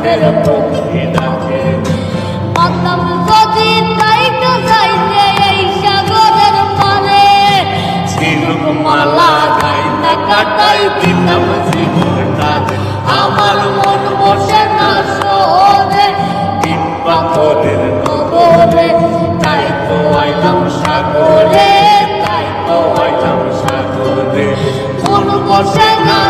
মনের পক্ষে ডাকে। মাতাম যদি তাইটা যাইতে এই সাগরের পারে, ঝিনুক মালা গাইতে কাটাই দিতাম জীবনটা। আমার মন বসে না শহরে, ইট পাথরের নগরে, তাই তো আইলাম সাগরে, তাই তো আইলাম সাগরে। মন বসে না